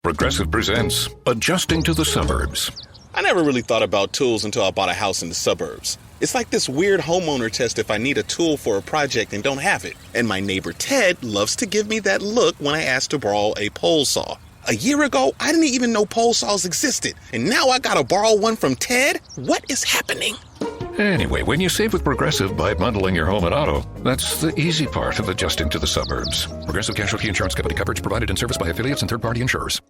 Progressive presents Adjusting to the Suburbs. I never really thought about tools until I bought a house in the suburbs. It's like this weird homeowner test if I need a tool for a project and don't have it. And my neighbor Ted loves to give me that look when I ask to borrow a pole saw. A year ago, I didn't even know pole saws existed. And now I gotta borrow one from Ted? What is happening? Anyway, when you save with Progressive by bundling your home and auto, that's the easy part of adjusting to the suburbs. Progressive Casualty Insurance Company, coverage provided and serviced by affiliates and third-party insurers.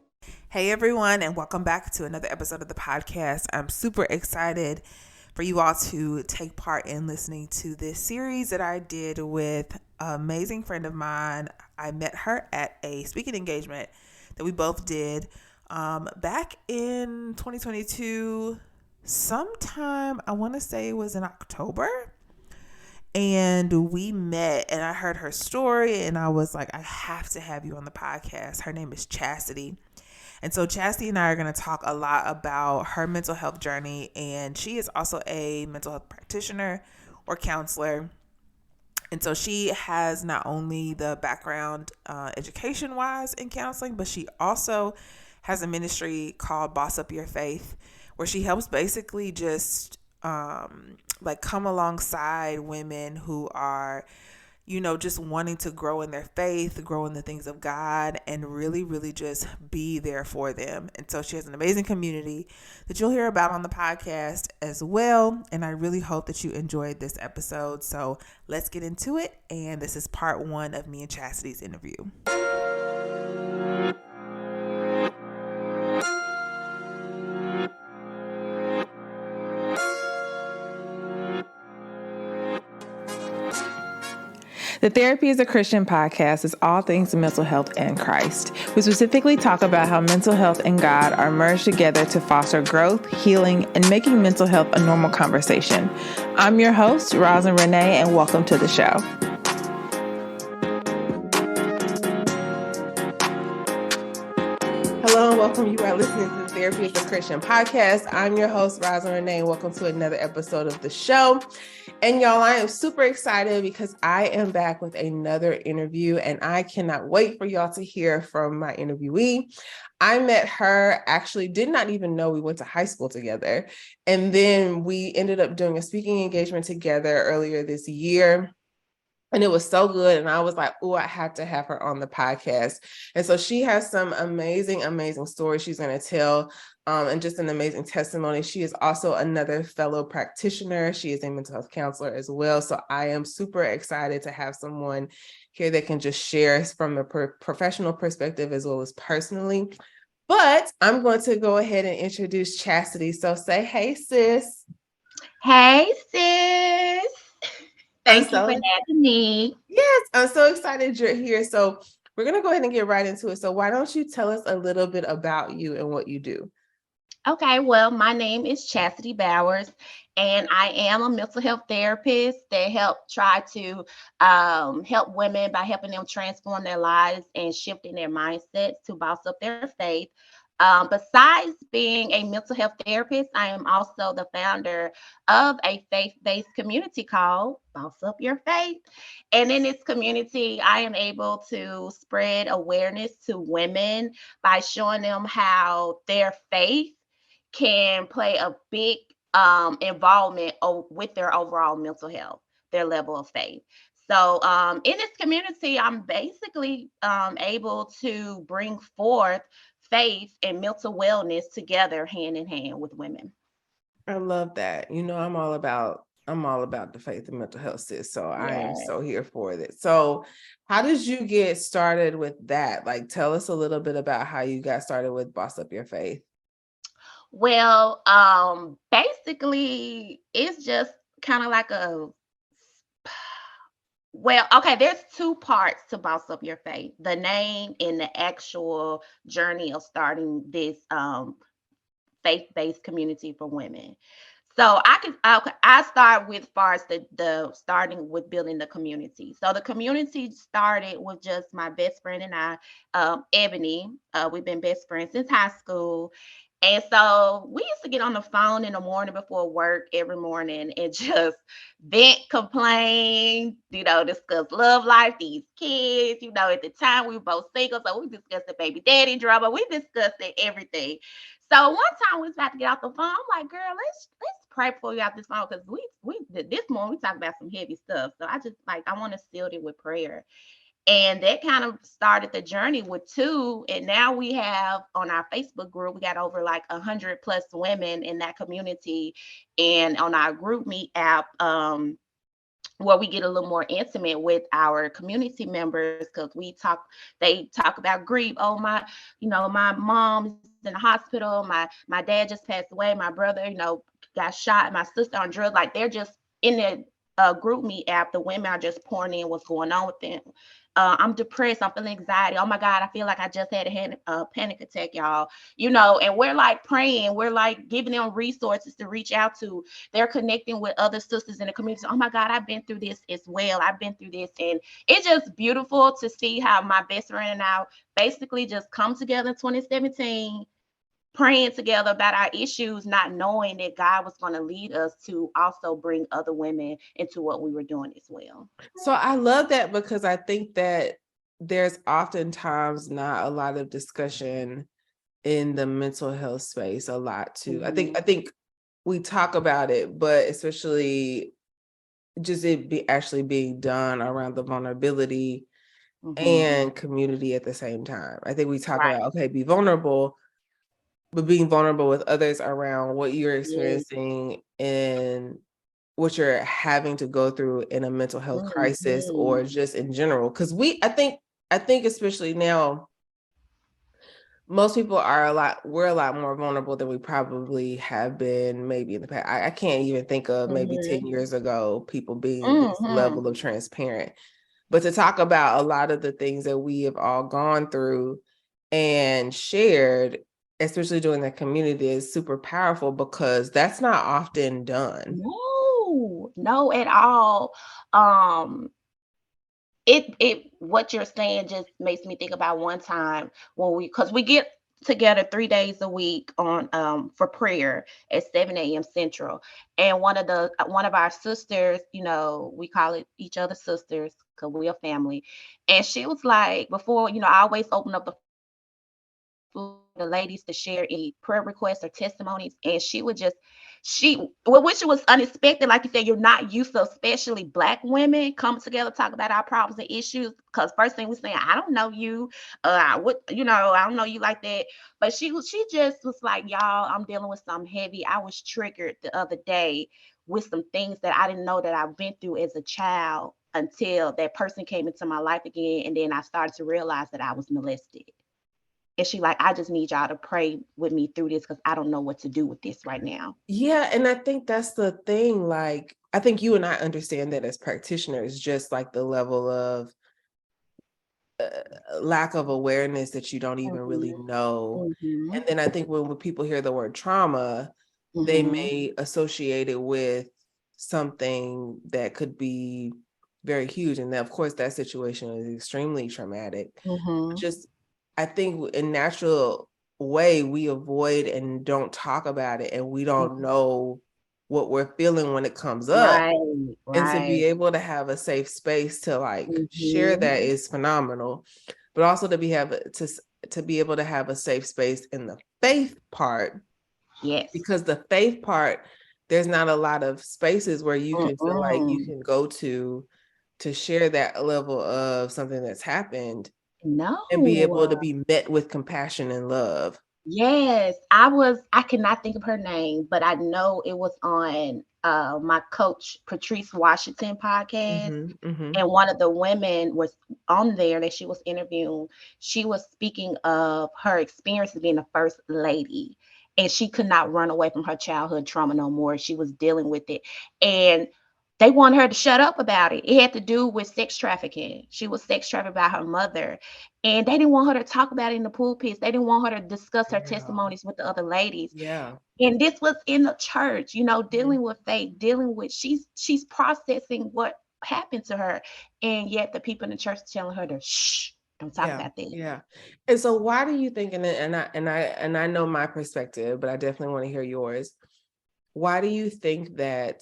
Hey everyone, and welcome back to another episode of the podcast. I'm super excited for you all to take part in listening to this series that I did with an amazing friend of mine. I met her at a speaking engagement that we both did back in 2022. Sometime, I want to say it was in October. And we met and I heard her story and I was like, I have to have you on the podcast. Her name is Chasity. And so Chasity and I are going to talk a lot about her mental health journey. And she is also a mental health practitioner or counselor. And so she has not only the background education-wise in counseling, but she also has a ministry called Boss Up Your Faith, where she helps basically just come alongside women who are, just wanting to grow in their faith, grow in the things of God, and really, really just be there for them. And so she has an amazing community that you'll hear about on the podcast as well. And I really hope that you enjoyed this episode. So let's get into it. And this is part one of me and Chastity's interview. The Therapy is a Christian podcast is all things mental health and Christ. We specifically talk about how mental health and God are merged together to foster growth, healing, and making mental health a normal conversation. I'm your host, Roslyn Renee, and welcome to the show. Hello and welcome. You are listening to the Therapy is a Christian podcast. I'm your host, Roslyn Renee, and welcome to another episode of the show. And y'all, I am super excited because I am back with another interview and I cannot wait for y'all to hear from my interviewee. I met her, actually did not even know we went to high school together. And then we ended up doing a speaking engagement together earlier this year. And it was so good. And I was like, oh, I had to have her on the podcast. And so she has some amazing, amazing stories she's going to tell. And just an amazing testimony. She is also another fellow practitioner. She is a mental health counselor as well. So I am super excited to have someone here that can just share from a professional perspective as well as personally. But I'm going to go ahead and introduce Chasity. So say, hey, sis. Hey, sis. Thank you for having me. Yes, I'm so excited you're here. So we're going to go ahead and get right into it. So why don't you tell us a little bit about you and what you do? Okay, well, my name is Chasity Bowers, and I am a mental health therapist that try to help women by helping them transform their lives and shifting their mindsets to boss up their faith. Besides being a mental health therapist, I am also the founder of a faith-based community called Boss Up Your Faith. And in this community, I am able to spread awareness to women by showing them how their faith can play a big involvement with their overall mental health, their level of faith. So in this community, I'm basically able to bring forth faith and mental wellness together hand in hand with women. I love that. I'm all about the faith and mental health, sis. So I am so here for it. So how did you get started with that? Like, tell us a little bit about how you got started with Boss Up Your Faith. Well, basically it's just kind of like there's two parts to Boss Up Your Faith, the name and the actual journey of starting this faith-based community for women. So I start with far as the starting with building the community. So the community started with just my best friend and I, Ebony. We've been best friends since high school. And so we used to get on the phone in the morning before work every morning and just vent, complain, discuss love life, these kids. At the time we were both single, so we discussed the baby daddy drama. We discussed everything. So one time we was about to get off the phone. I'm like, girl, let's pray before we got this phone because we this morning we talked about some heavy stuff. So I want to seal it with prayer. And that kind of started the journey with two. And now we have on our Facebook group, we got over like 100 plus women in that community. And on our group meet app, where we get a little more intimate with our community members because they talk about grief. Oh, my mom's in the hospital. My dad just passed away. My brother, got shot. My sister on drugs. Like they're just in the group meet app. The women are just pouring in what's going on with them. I'm depressed. I'm feeling anxiety. Oh my God, I feel like I just had a panic attack, y'all. And we're like praying. We're like giving them resources to reach out to. They're connecting with other sisters in the community. Oh my God, I've been through this as well. I've been through this. And it's just beautiful to see how my best friend and I basically just come together in 2017, praying together about our issues, not knowing that God was going to lead us to also bring other women into what we were doing as well. So I love that because I think that there's oftentimes not a lot of discussion in the mental health space, a lot too. Mm-hmm. I think we talk about it, but especially just actually being done around the vulnerability and community at the same time. I think we talk about, okay, be vulnerable, but being vulnerable with others around what you're experiencing and what you're having to go through in a mental health crisis or just in general. Because I think especially now, most people we're a lot more vulnerable than we probably have been maybe in the past. I can't even think of maybe 10 years ago, people being this level of transparent. But to talk about a lot of the things that we have all gone through and shared, especially during the community, is super powerful because that's not often done. No, at all. What you're saying just makes me think about one time because we get together 3 days a week on for prayer at 7 a.m. Central. And one of our sisters, we call it each other sisters because we're a family. And she was like, before, I always open up the ladies to share any prayer requests or testimonies, and which was unexpected. Like you said, you're not used to, especially Black women come together, talk about our problems and issues. Because first thing we're saying, I don't know you, I don't know you like that. But she just was like, y'all, I'm dealing with something heavy. I was triggered the other day with some things that I didn't know that I've been through as a child until that person came into my life again, and then I started to realize that I was molested. And she like, I just need y'all to pray with me through this because I don't know what to do with this right now. Yeah, and I think that's the thing. Like, I think you and I understand that as practitioners, just like the level of lack of awareness that you don't even really know. And then I think when people hear the word trauma, they may associate it with something that could be very huge. And then, of course, that situation is extremely traumatic. Just, I think in natural way, we avoid and don't talk about it, and we don't know what we're feeling when it comes up. And to be able to have a safe space to like share that is phenomenal. But also to be able to have a safe space in the faith part. Yes. Because the faith part, there's not a lot of spaces where you can feel like you can go to share that level of something that's happened. No. And be able to be met with compassion and love. Yes, I cannot think of her name, but I know it was on my coach Patrice Washington podcast. And one of the women was on there that she was interviewing. She was speaking of her experience of being a first lady, and she could not run away from her childhood trauma no more. She was dealing with it, and they wanted her to shut up about it. It had to do with sex trafficking. She was sex trafficked by her mother, and they didn't want her to talk about it in the pulpits. They didn't want her to discuss her testimonies with the other ladies. Yeah. And this was in the church, dealing with faith, dealing with she's processing what happened to her, and yet the people in the church telling her to shh. Don't talk about that. Yeah. And so why do you think, and I know my perspective, but I definitely want to hear yours. Why do you think that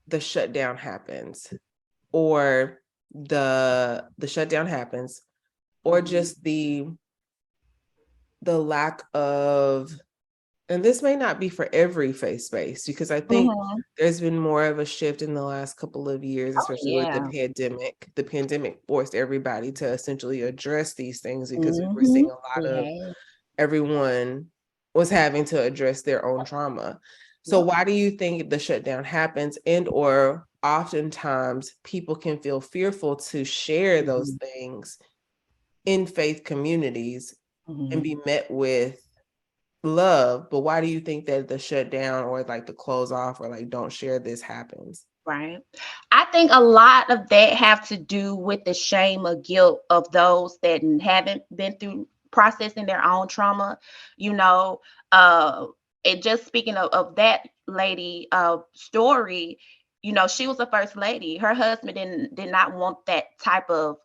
the shutdown happens, or the shutdown happens, or just the lack of, and this may not be for every faith space, because I think there's been more of a shift in the last couple of years, especially with the pandemic. The pandemic forced everybody to essentially address these things, because we were seeing a lot of everyone was having to address their own trauma. So why do you think the shutdown happens, and or oftentimes people can feel fearful to share those things in faith communities and be met with love? But why do you think that the shutdown, or like the close off, or like don't share this happens? Right. I think a lot of that have to do with the shame or guilt of those that haven't been through processing their own trauma, you know. And just speaking of that lady story, you know, she was a first lady. Her husband did not want that type of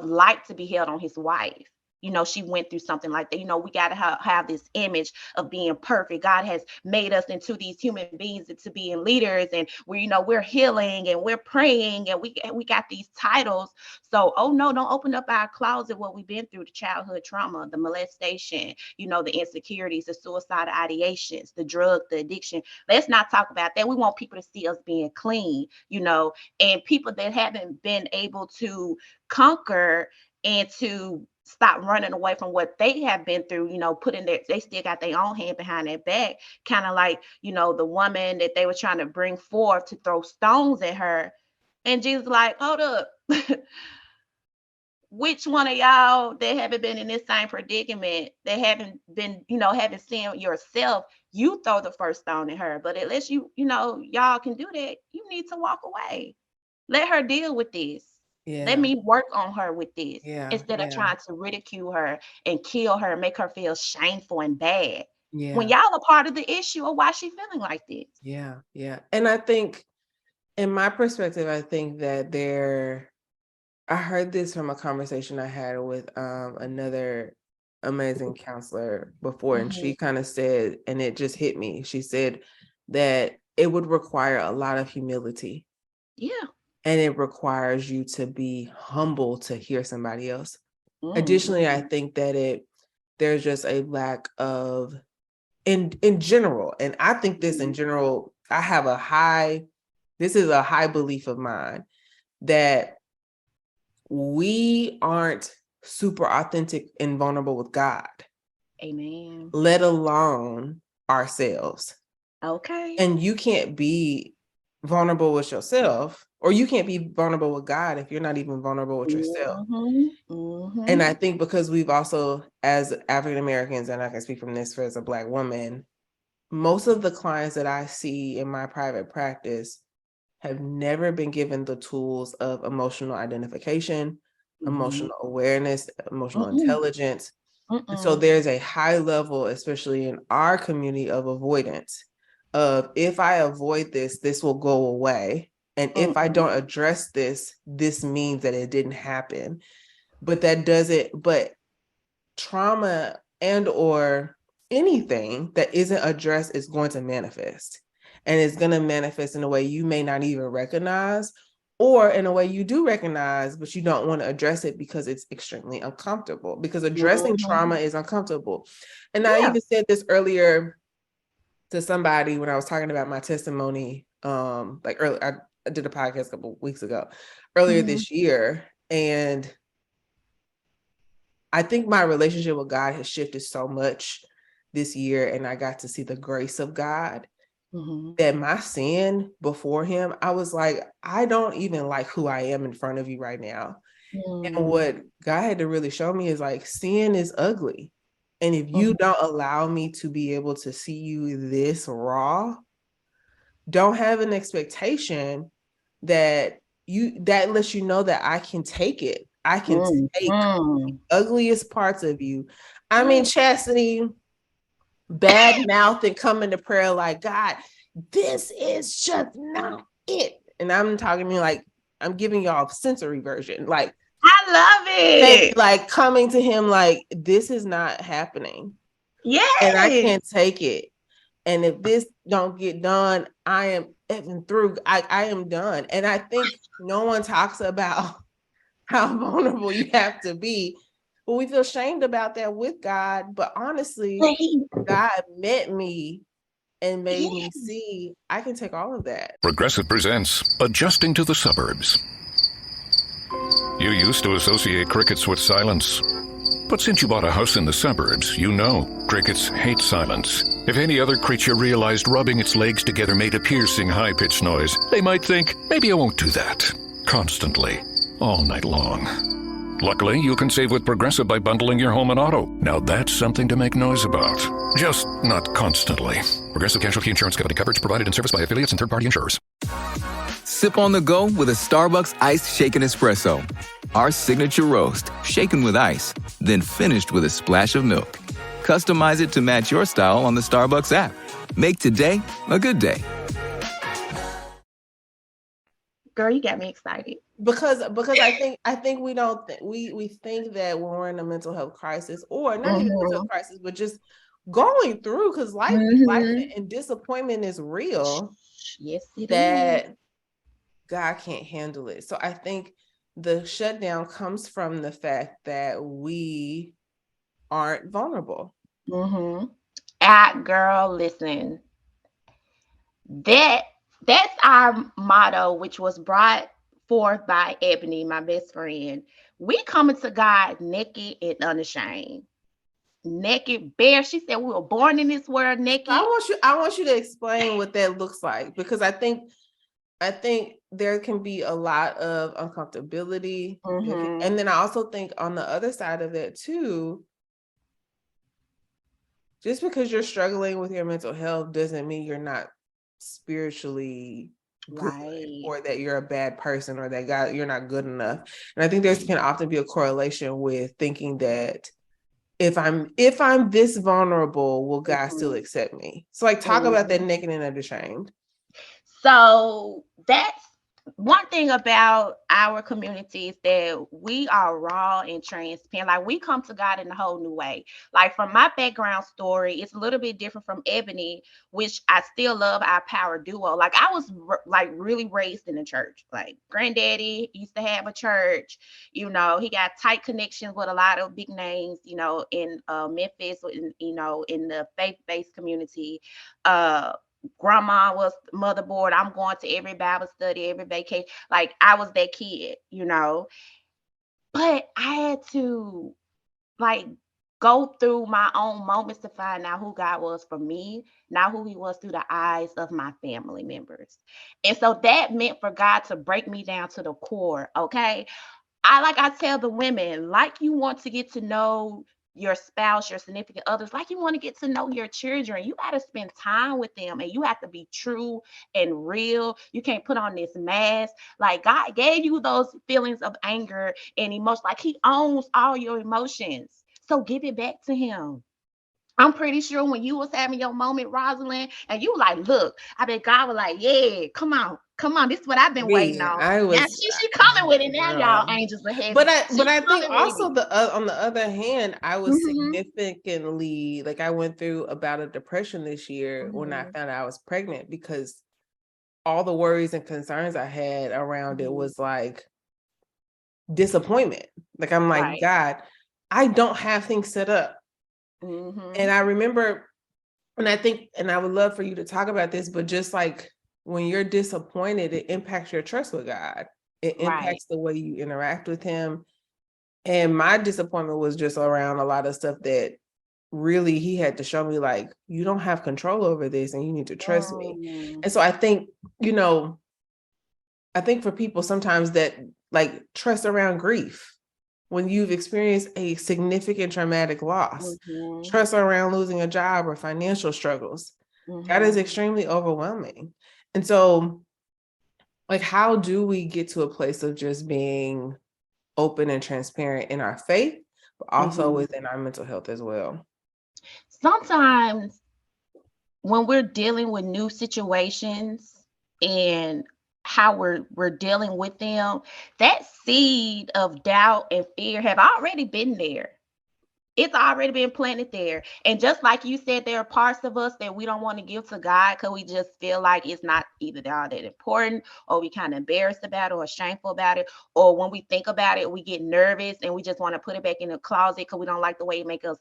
light to be held on his wife. You know, she went through something like that. You know, we got to have this image of being perfect. God has made us into these human beings to being leaders, and we're healing and we're praying, and we got these titles. So, oh no, don't open up our closet, what we've been through, the childhood trauma, the molestation, the insecurities, the suicidal ideations, the drug, the addiction. Let's not talk about that. We want people to see us being clean, and people that haven't been able to conquer and to stop running away from what they have been through, they still got their own hand behind their back, kind of like, the woman that they were trying to bring forth to throw stones at her. And Jesus like, hold up. Which one of y'all that haven't been in this same predicament, that haven't been, haven't seen yourself, you throw the first stone at her. But unless y'all can do that, you need to walk away. Let her deal with this. Let me work on her with this, instead of trying to ridicule her and kill her, make her feel shameful and bad. When y'all are part of the issue of why she's feeling like this. Yeah. And I think, in my perspective, I think that I heard this from a conversation I had with another amazing counselor before, and she kind of said, and it just hit me. She said that it would require a lot of humility. Yeah. And it requires you to be humble to hear somebody else. Additionally, I think that there's just a lack of, in general, and I think this in general, this is a high belief of mine, that we aren't super authentic and vulnerable with God. Amen. Let alone ourselves. Okay. And you can't be vulnerable with yourself, or you can't be vulnerable with God if you're not even vulnerable with yourself. And I think because we've also, as African Americans, and I can speak from this as a Black woman, most of the clients that I see in my private practice have never been given the tools of emotional identification, emotional awareness, emotional intelligence. And so there's a high level, especially in our community, of avoidance of, if I avoid this, this will go away. And if I don't address this, this means that it didn't happen. But but trauma and or anything that isn't addressed is going to manifest. And it's going to manifest in a way you may not even recognize, or in a way you do recognize, but you don't want to address it because it's extremely uncomfortable, because addressing trauma is uncomfortable. And I even said this earlier to somebody when I was talking about my testimony, like earlier, I did a podcast a couple of weeks ago, earlier this year. And I think my relationship with God has shifted so much this year, and I got to see the grace of God, that my sin before him, I was like, I don't even like who I am in front of you right now. And what God had to really show me is like, sin is ugly. And if you don't allow me to be able to see you this raw, don't have an expectation that lets you know that I can take it. I can take the ugliest parts of you. I mean, Chasity, bad mouth and coming to prayer like, God, this is just not it. And I'm talking to me like, I'm giving y'all a sensory version. Like, I love it. like coming to him like, this is not happening. Yes. And I can't take it. And if this don't get done, I am effing through. I am done. And I think no one talks about how vulnerable you have to be. But we feel shamed about that with God. But honestly, God met me and made me see I can take all of that. Progressive presents Adjusting to the Suburbs. You used to associate crickets with silence. But since you bought a house in the suburbs, you know crickets hate silence. If any other creature realized rubbing its legs together made a piercing, high-pitched noise, they might think, maybe I won't do that. Constantly. All night long. Luckily, you can save with Progressive by bundling your home and auto. Now that's something to make noise about. Just not constantly. Progressive Casualty Insurance Company coverage provided and serviced by affiliates and third-party insurers. Sip on the go with a Starbucks Iced Shaken Espresso. Our signature roast, shaken with ice, then finished with a splash of milk. Customize it to match your style on the Starbucks app. Make today a good day. Girl, you got me excited. Because I think we don't we think that when we're in a mental health crisis, or not even a mental health crisis, but just going through, because life and disappointment is real. Yes, it that is. God can't handle it. So I think the shutdown comes from the fact that we aren't vulnerable. Girl, listen. That's our motto, which was brought forth by Ebony, my best friend. We coming to God naked and unashamed. Naked, bare. She said we were born in this world naked. I want you to explain what that looks like, because I think there can be a lot of uncomfortability. And then I also think on the other side of that too, just because you're struggling with your mental health doesn't mean you're not spiritually good, or that you're a bad person, or that you're not good enough. And I think there can often be a correlation with thinking that if I'm this vulnerable, will God still accept me? So like, talk about that naked and unashamed. So that's one thing about our community, is that we are raw and transparent. Like, we come to God in a whole new way. Like, from my background story, it's a little bit different from Ebony, which I still love our power duo. Like, I was like really raised in the church. Like, granddaddy used to have a church, you know, he got tight connections with a lot of big names, you know, in Memphis, you know, in the faith-based community. Grandma was motherboard. I'm going to every Bible study, every vacation. Like, I was that kid, you know. But I had to like go through my own moments to find out who God was for me, not who he was through the eyes of my family members. And so that meant for God to break me down to the core. Okay. I tell the women, like, you want to get to know your spouse, your significant others, like you want to get to know your children. You got to spend time with them, and you have to be true and real. You can't put on this mask. Like, God gave you those feelings of anger and emotion. Like, he owns all your emotions. So give it back to him. I'm pretty sure when you was having your moment, Roslyn, and you like, look, I bet God was like, yeah, come on. This is what I've been waiting on. Now she coming with it now, y'all angels ahead. But I think also on the other hand, I was significantly, like, I went through about a depression this year when I found out I was pregnant, because all the worries and concerns I had around it was like disappointment. Like, I'm like, God, I don't have things set up. And I remember, and I think, and I would love for you to talk about this, but just like, when you're disappointed, it impacts your trust with God. It impacts the way you interact with him. And my disappointment was just around a lot of stuff that really he had to show me, like, you don't have control over this and you need to trust me. And so I think, you know, for people sometimes that like trust around grief, when you've experienced a significant traumatic loss, trust around losing a job or financial struggles, that is extremely overwhelming. And so, like, how do we get to a place of just being open and transparent in our faith, but also within our mental health as well? Sometimes when we're dealing with new situations and how we're dealing with them, that seed of doubt and fear have already been there. It's already been planted there. And just like you said, there are parts of us that we don't want to give to God because we just feel like it's not either all that important, or we kind of embarrassed about it or shameful about it. Or when we think about it, we get nervous and we just want to put it back in the closet because we don't like the way it makes us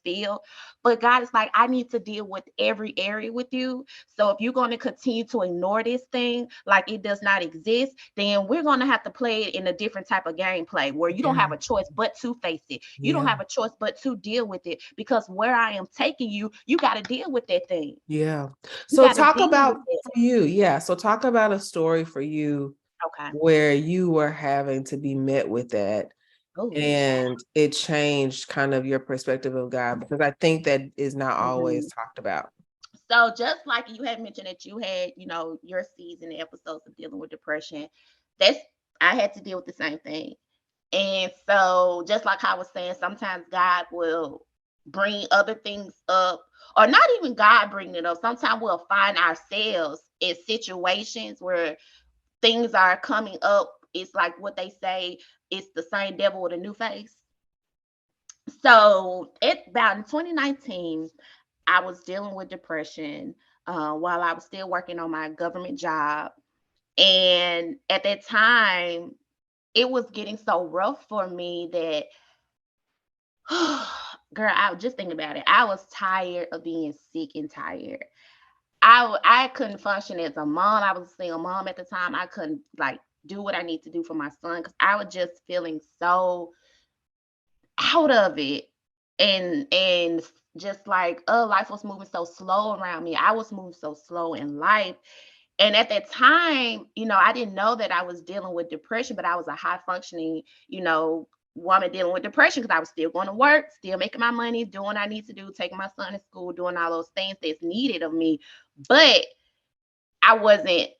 feel. But God is like, I need to deal with every area with you. So if you're going to continue to ignore this thing like it does not exist, then we're going to have to play it in a different type of gameplay where you don't have a choice but to face it. You don't have a choice but to deal with it, because where I am taking you, you got to deal with that thing. Yeah. You So got to talk deal about with it. for you. Yeah. So talk about a story for you Okay. where you were having to be met with that Oh, and it changed kind of your perspective of God, because I think that is not always talked about. So just like you had mentioned that you had, your season episodes of dealing with depression, that's I had to deal with the same thing. And so just like I was saying, sometimes God will bring other things up, or not even God bringing it up. Sometimes we'll find ourselves in situations where things are coming up. It's like what they say, it's the same devil with a new face. So about in 2019, I was dealing with depression while I was still working on my government job. And at that time, it was getting so rough for me that, girl, I was just thinking about it. I was tired of being sick and tired. I couldn't function as a mom. I was a single mom at the time. I couldn't like do what I need to do for my son because I was just feeling so out of it. And just like, oh, life was moving so slow around me. I was moving so slow in life. And at that time, I didn't know that I was dealing with depression, but I was a high functioning, woman dealing with depression because I was still going to work, still making my money, doing what I need to do, taking my son to school, doing all those things that's needed of me. But I wasn't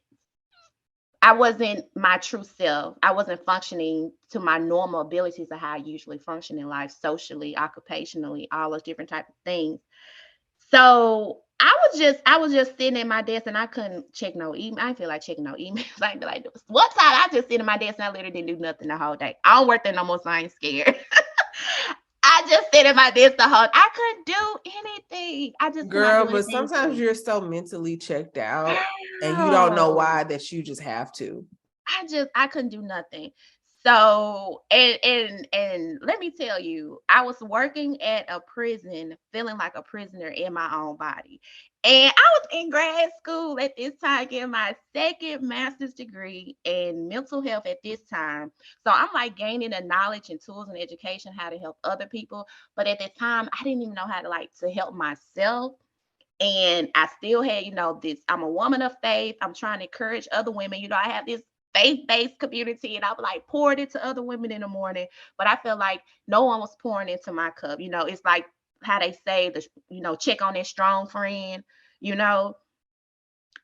I wasn't my true self. I wasn't functioning to my normal abilities of how I usually function in life, socially, occupationally, all those different type of things. So I was just sitting at my desk and I couldn't check no email. I didn't feel like checking no emails. I didn't feel like doing. One time I just sit at my desk and I literally didn't do nothing the whole day. I don't work there no more, so I ain't scared. I just sit at my desk the whole. I couldn't do anything. I just could not Girl, do but anything. sometimes you're so mentally checked out and you don't know Girl. why that you just have to. I couldn't do nothing. So and let me tell you, I was working at a prison, feeling like a prisoner in my own body. And I was in grad school at this time, getting my second master's degree in mental health at this time. So I'm like gaining the knowledge and tools and education how to help other people. But at that time, I didn't even know how to help myself. And I still had, this, I'm a woman of faith. I'm trying to encourage other women. I have this faith-based community and I would like pour it into other women in the morning. But I felt like no one was pouring into my cup. It's like how they say check on that strong friend, you know.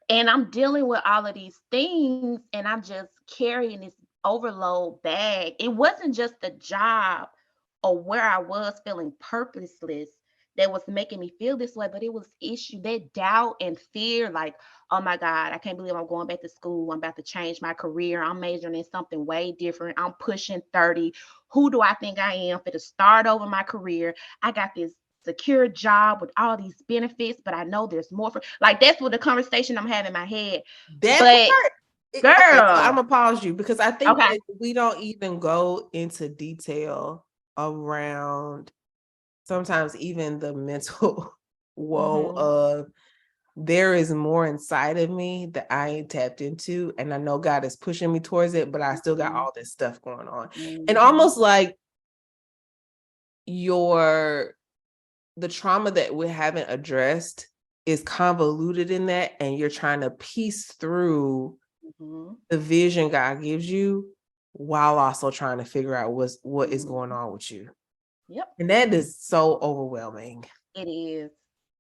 And I'm dealing with all of these things and I'm just carrying this overload bag. It wasn't just the job or where I was feeling purposeless that was making me feel this way, but it was issue that doubt and fear, like, oh my God, I can't believe I'm going back to school. I'm about to change my career. I'm majoring in something way different. I'm pushing 30. Who do I think I am for to start over my career? I got this secure job with all these benefits, but I know there's more for like that's what the conversation I'm having in my head. That But part, okay, so I'm girl, gonna pause you because I think okay. that we don't even go into detail around sometimes even the mental woe Mhm. of there is more inside of me that I ain't tapped into. And I know God is pushing me towards it, but I still got Mhm. all this stuff going on. And Mhm. almost like the trauma that we haven't addressed is convoluted in that, and you're trying to piece through Mhm. the vision God gives you while also trying to figure out what is going Mhm. on with you. Yep, And that is so overwhelming. it is.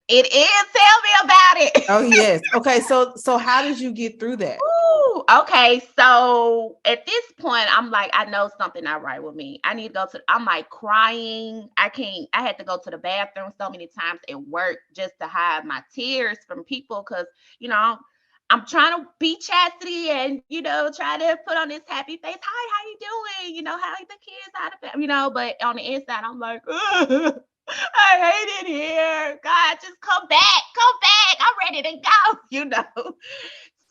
It is. Tell me about Oh it. yes. Okay, so how did you get through that? Ooh, okay. So at this point, I'm like, I know something not right with me. I need to go to, I'm like crying. I had to go to the bathroom so many times at work just to hide my tears from people because, you know, I'm trying to be Chastity and, try to put on this happy face. Hi, how you doing? How are the kids, how the family, but on the inside, I'm like, "Ugh, I hate it here. God, just come back. Come back. I'm ready to go."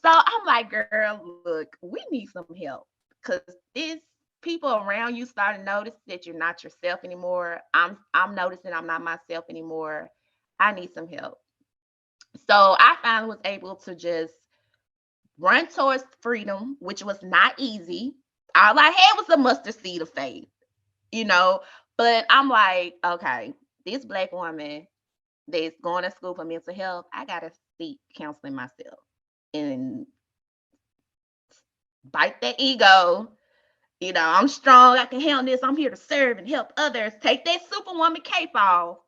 So I'm like, girl, look, we need some help because this people around you start to notice that you're not yourself anymore. I'm noticing I'm not myself anymore. I need some help. So I finally was able to just run towards freedom, which was not easy. All I had was a mustard seed of faith, you know. But I'm like, okay, this Black woman that's going to school for mental health, I gotta seek counseling myself and bite that ego. I'm strong. I can handle this. I'm here to serve and help others. Take that superwoman cape off.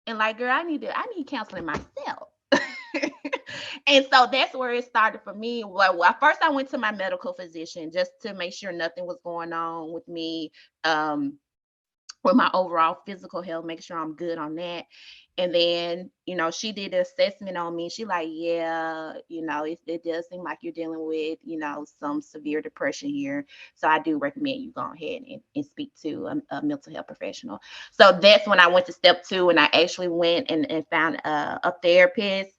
And like, girl, I need counseling myself. And so that's where it started for me. Well, first I went to my medical physician just to make sure nothing was going on with me, with my overall physical health, make sure I'm good on that. And then, she did an assessment on me. She like, yeah, it does seem like you're dealing with, some severe depression here. So I do recommend you go ahead and speak to a mental health professional. So that's when I went to step 2 and I actually went and found a therapist.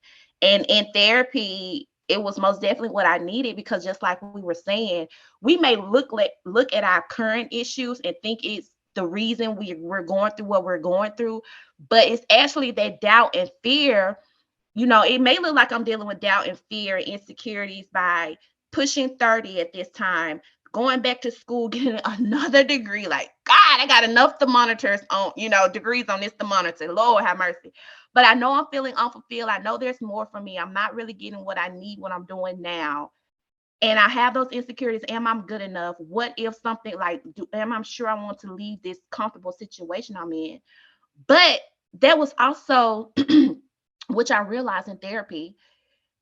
And in therapy, it was most definitely what I needed because just like we were saying, we may look at our current issues and think it's the reason we're going through what we're going through, but it's actually that doubt and fear. It may look like I'm dealing with doubt and fear and insecurities by pushing 30 at this time, going back to school, getting another degree. Like, God, I got enough thermometers on, degrees on this thermometer. Lord have mercy. But I know I'm feeling unfulfilled. I know there's more for me. I'm not really getting what I need, what I'm doing now. And I have those insecurities. Am I good enough? What if something like, am I sure I want to leave this comfortable situation I'm in? But that was also, which I realized in therapy,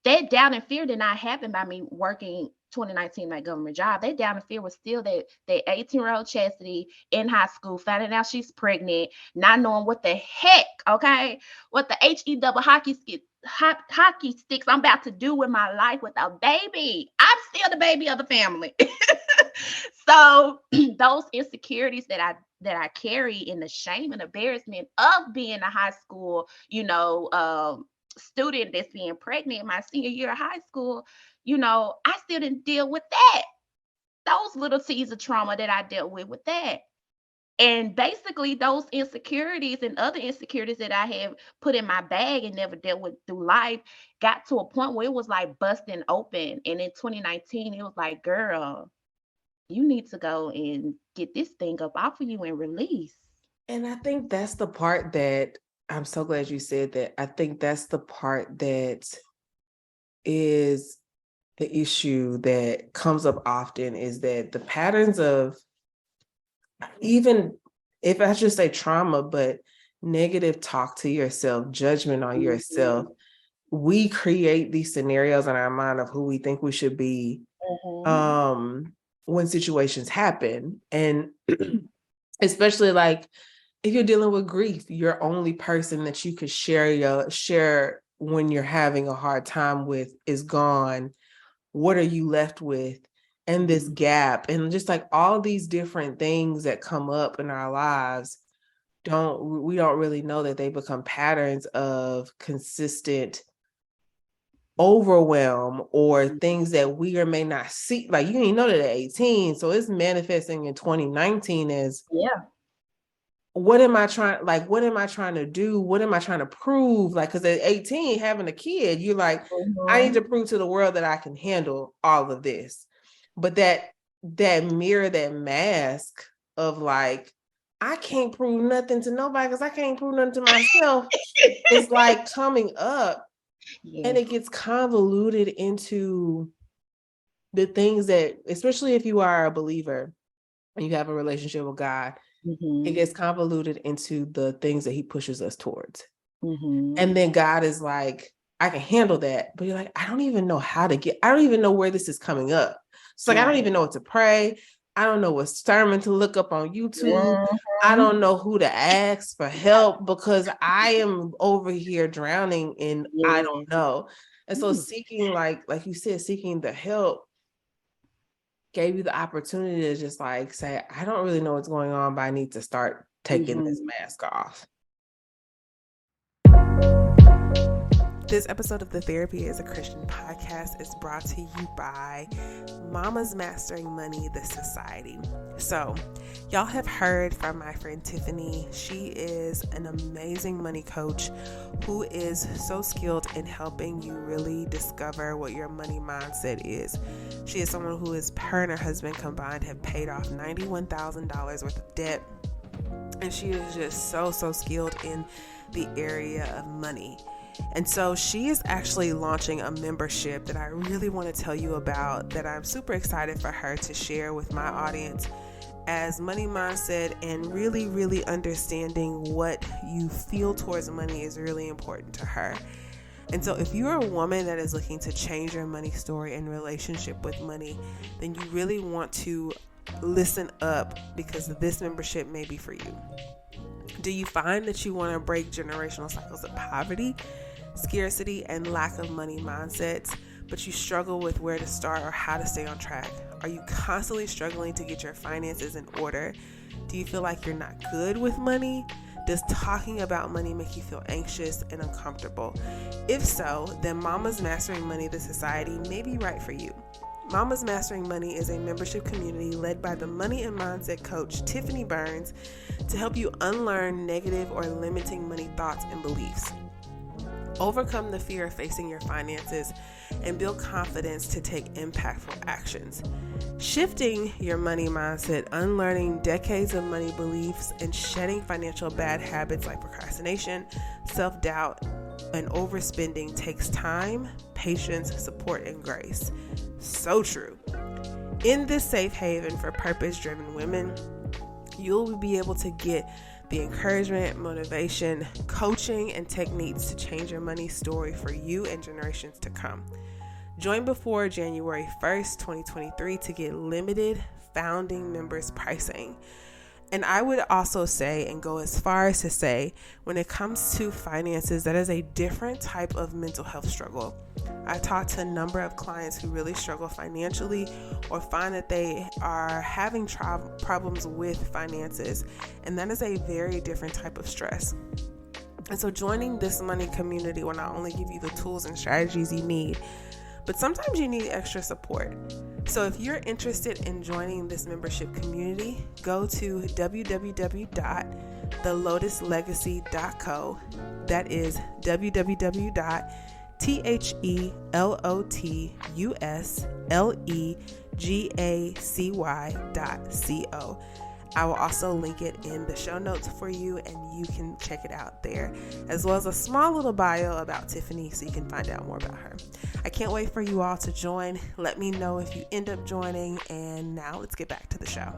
that doubt and fear did not happen by me working 2019 my government job. That doubt and fear was still that 18-year-old Chastity in high school, finding out she's pregnant, not knowing what the heck, okay, what the HE double hockey sticks I'm about to do with my life with a baby. I'm still the baby of the family. So those insecurities that I carry and the shame and embarrassment of being a high school, student that's being pregnant my senior year of high school, I still didn't deal with that. Those little seeds of trauma that I dealt with that. And basically those insecurities and other insecurities that I have put in my bag and never dealt with through life got to a point where it was like busting open. And in 2019, it was like, girl, you need to go and get this thing up off of you and release. And I think that's the part that I'm so glad you said that. I think that's the part that is the issue that comes up often is that the patterns of, even if I should say trauma, but negative talk to yourself, judgment on yourself, we create these scenarios in our mind of who we think we should be when situations happen. And especially like if you're dealing with grief, your only person that you could share when you're having a hard time with is gone. What are you left with? And this gap, and just like all these different things that come up in our lives, we don't really know that they become patterns of consistent overwhelm or things that we or may not see. Like you didn't know that at 18, so it's manifesting in 2019 as what am I trying to do? What am I trying to prove? Like, because at 18, having a kid, you're like, I need to prove to the world that I can handle all of this. But that mirror, that mask of like, I can't prove nothing to nobody because I can't prove nothing to myself is like coming up. And it gets convoluted into the things that, especially if you are a believer and you have a relationship with God, it gets convoluted into the things that he pushes us towards. And then God is like, I can handle that. But you're like, I don't even know I don't even know where this is coming up. It's like, I don't even know what to pray. I don't know what sermon to look up on YouTube. I don't know who to ask for help because I am over here drowning in I don't know. And so seeking, like you said, seeking the help gave you the opportunity to just like say, I don't really know what's going on, but I need to start taking this mask off. This episode of The Therapy is a Christian podcast. It's brought to you by Mama's Mastering Money, the Society. So, y'all have heard from my friend Tiffany. She is an amazing money coach who is so skilled in helping you really discover what your money mindset is. She is someone who is, her and her husband combined have paid off $91,000 worth of debt. And she is just so skilled in the area of money. And so she is actually launching a membership that I really want to tell you about, that I'm super excited for her to share with my audience, as money mindset and really understanding what you feel towards money is really important to her. And so if you're a woman that is looking to change your money story and relationship with money, then you really want to listen up, because this membership may be for you. Do you find that you want to break generational cycles of poverty, scarcity, and lack of money mindsets, but you struggle with where to start or how to stay on track? Are you constantly struggling to get your finances in order? Do you feel like you're not good with money? Does talking about money make you feel anxious and uncomfortable? If so, then Mama's Mastering Money, the Society, may be right for you. Mama's Mastering Money is a membership community led by the money and mindset coach Tiffany Burns to help you unlearn negative or limiting money thoughts and beliefs, overcome the fear of facing your finances, and build confidence to take impactful actions. Shifting your money mindset, unlearning decades of money beliefs, and shedding financial bad habits like procrastination, self-doubt, and overspending takes time, patience, support, and grace. So true. In this safe haven for purpose-driven women, you'll be able to get the encouragement, motivation, coaching, and techniques to change your money story for you and generations to come. Join before January 1st, 2023 to get limited founding members pricing. And I would also say, and go as far as to say, when it comes to finances, that is a different type of mental health struggle. I talked to a number of clients who really struggle financially or find that they are having problems with finances, and that is a very different type of stress. And so joining this money community will not only give you the tools and strategies you need, but sometimes you need extra support. So if you're interested in joining this membership community, go to www.thelotuslegacy.co. That is www.thelotuslegacy.co. I will also link it in the show notes for you, and you can check it out there, as well as a small little bio about Tiffany so you can find out more about her. I can't wait for you all to join. Let me know if you end up joining, and now let's get back to the show.